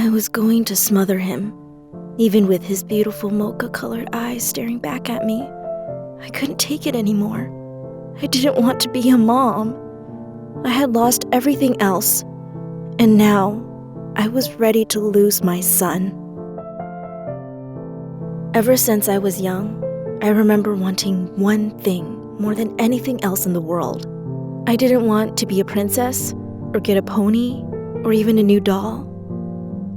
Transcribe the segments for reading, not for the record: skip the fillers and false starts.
I was going to smother him, even with his beautiful mocha-colored eyes staring back at me. I couldn't take it anymore. I didn't want to be a mom. I had lost everything else, and now I was ready to lose my son. Ever since I was young, I remember wanting one thing more than anything else in the world. I didn't want to be a princess, or get a pony, or even a new doll.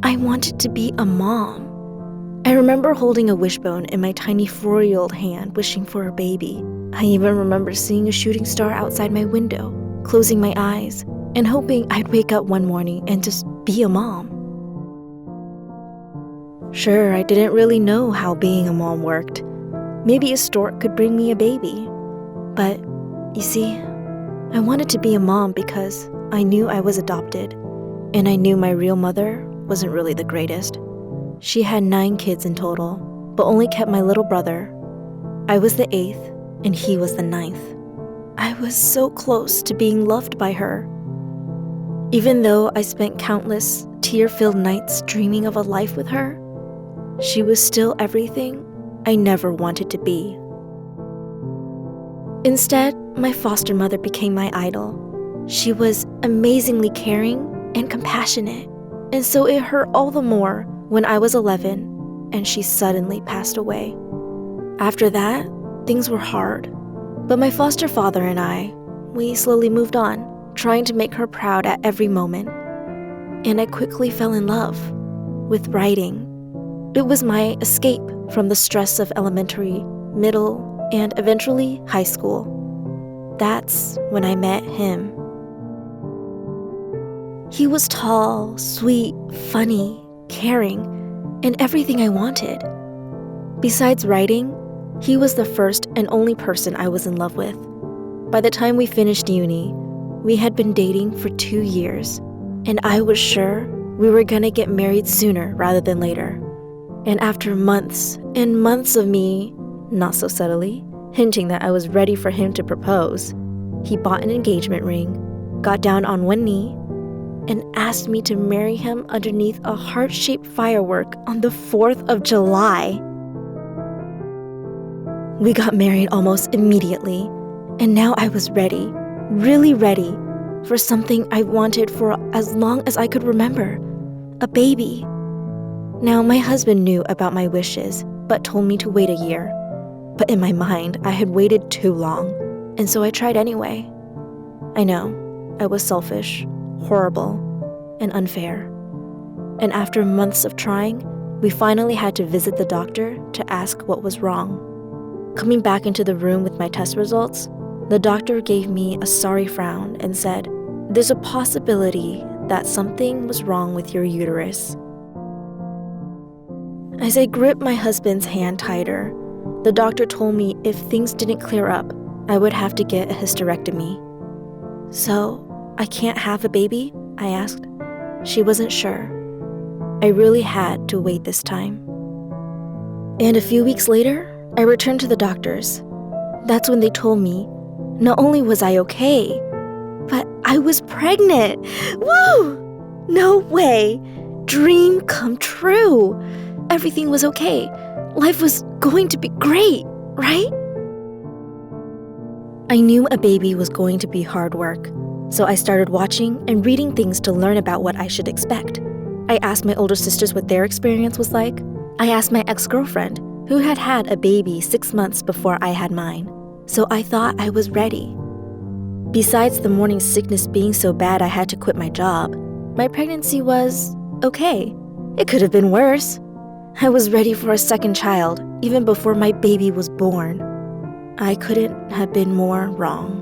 I wanted to be a mom. I remember holding a wishbone in my tiny 4-year-old hand, wishing for a baby. I even remember seeing a shooting star outside my window, closing my eyes, and hoping I'd wake up one morning and just be a mom. Sure, I didn't really know how being a mom worked. Maybe a stork could bring me a baby. But, you see, I wanted to be a mom because I knew I was adopted, and I knew my real mother wasn't really the greatest. She had 9 kids in total, but only kept my little brother. I was the 8th, and he was the 9th. I was so close to being loved by her. Even though I spent countless tear-filled nights dreaming of a life with her, she was still everything I never wanted to be. Instead, my foster mother became my idol. She was amazingly caring and compassionate, and so it hurt all the more when I was 11 and she suddenly passed away. After that, things were hard, but my foster father and we slowly moved on, trying to make her proud at every moment. And I quickly fell in love with writing. It was my escape from the stress of elementary, middle, and eventually high school. That's when I met him. He was tall, sweet, funny, caring, and everything I wanted. Besides writing, he was the first and only person I was in love with. By the time we finished uni, we had been dating for 2 years, and I was sure we were gonna get married sooner rather than later. And after months and months of me, not so subtly, hinting that I was ready for him to propose, he bought an engagement ring, got down on one knee, and asked me to marry him underneath a heart-shaped firework on the 4th of July. We got married almost immediately, and now I was ready, really ready, for something I wanted for as long as I could remember, a baby. Now, my husband knew about my wishes, but told me to wait a year. But in my mind, I had waited too long, and so I tried anyway. I know, I was selfish, horrible, and unfair. And after months of trying, we finally had to visit the doctor to ask what was wrong. Coming back into the room with my test results, the doctor gave me a sorry frown and said, "There's a possibility that something was wrong with your uterus." As I gripped my husband's hand tighter, the doctor told me if things didn't clear up, I would have to get a hysterectomy. "So, I can't have a baby?" I asked. She wasn't sure. I really had to wait this time. And a few weeks later, I returned to the doctors. That's when they told me not only was I okay, but I was pregnant. Woo! No way! Dream come true! Everything was okay. Life was going to be great, right? I knew a baby was going to be hard work, so I started watching and reading things to learn about what I should expect. I asked my older sisters what their experience was like. I asked my ex-girlfriend, who had had a baby 6 months before I had mine, so I thought I was ready. Besides the morning sickness being so bad I had to quit my job, my pregnancy was okay. It could have been worse. I was ready for a second child, even before my baby was born. I couldn't have been more wrong.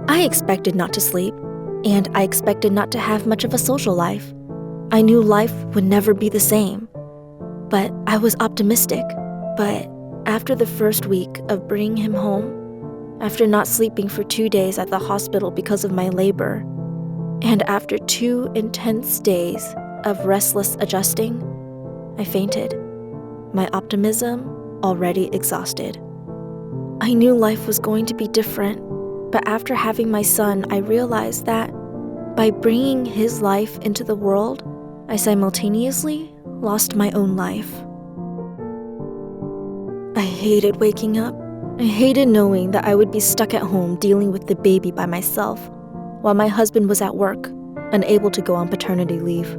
I expected not to sleep, and I expected not to have much of a social life. I knew life would never be the same, but I was optimistic. But after the first week of bringing him home, after not sleeping for 2 days at the hospital because of my labor, and after 2 intense days of restless adjusting, I fainted, my optimism already exhausted. I knew life was going to be different, but after having my son, I realized that By bringing his life into the world, I simultaneously lost my own life. I hated waking up. I hated knowing that I would be stuck at home dealing with the baby by myself, while my husband was at work, unable to go on paternity leave.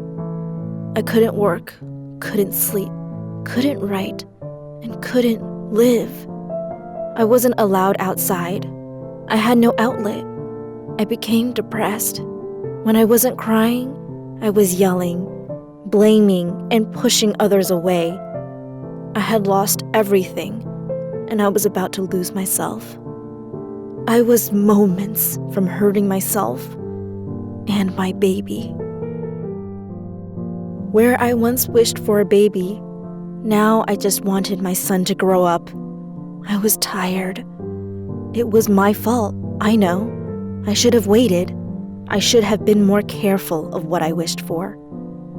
I couldn't work, couldn't sleep, couldn't write, and couldn't live. I wasn't allowed outside. I had no outlet. I became depressed. When I wasn't crying, I was yelling, blaming, and pushing others away. I had lost everything, and I was about to lose myself. I was moments from hurting myself and my baby. Where I once wished for a baby, now I just wanted my son to grow up. I was tired. It was my fault, I know. I should have waited. I should have been more careful of what I wished for.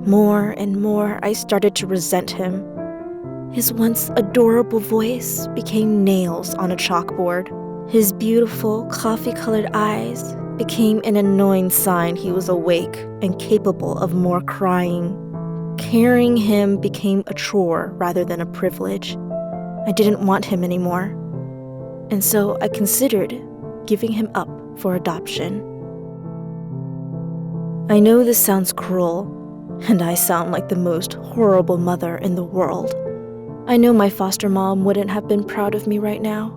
More and more, I started to resent him. His once adorable voice became nails on a chalkboard. His beautiful, coffee-colored eyes became an annoying sign he was awake and capable of more crying. Carrying him became a chore rather than a privilege. I didn't want him anymore. And so I considered giving him up for adoption. I know this sounds cruel, and I sound like the most horrible mother in the world. I know my foster mom wouldn't have been proud of me right now,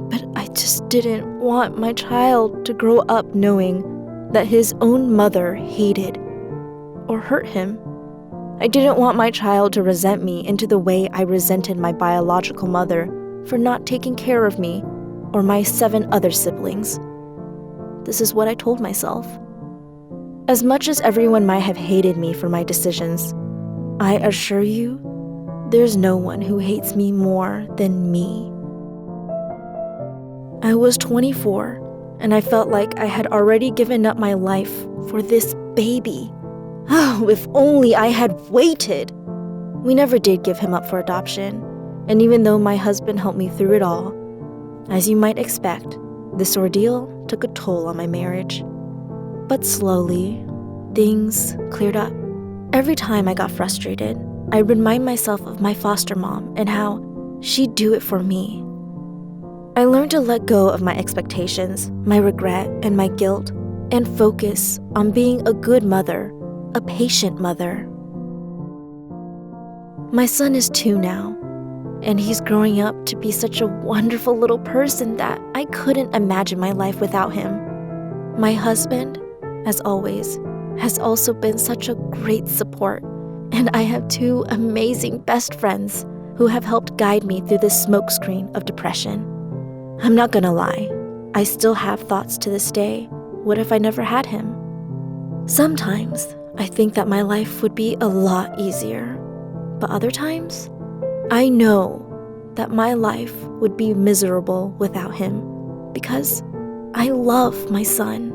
but I just didn't want my child to grow up knowing that his own mother hated or hurt him. I didn't want my child to resent me into the way I resented my biological mother for not taking care of me or my 7 other siblings. This is what I told myself. As much as everyone might have hated me for my decisions, I assure you, there's no one who hates me more than me. I was 24, and I felt like I had already given up my life for this baby. Oh, if only I had waited! We never did give him up for adoption, and even though my husband helped me through it all, as you might expect, this ordeal took a toll on my marriage. But slowly, things cleared up. Every time I got frustrated, I remind myself of my foster mom and how she'd do it for me. I learned to let go of my expectations, my regret, and my guilt, and focus on being a good mother, a patient mother. My son is 2 now, and he's growing up to be such a wonderful little person that I couldn't imagine my life without him. My husband, as always, has also been such a great support, and I have 2 amazing best friends who have helped guide me through this smokescreen of depression. I'm not gonna lie, I still have thoughts to this day. What if I never had him? Sometimes I think that my life would be a lot easier, but other times I know that my life would be miserable without him because I love my son.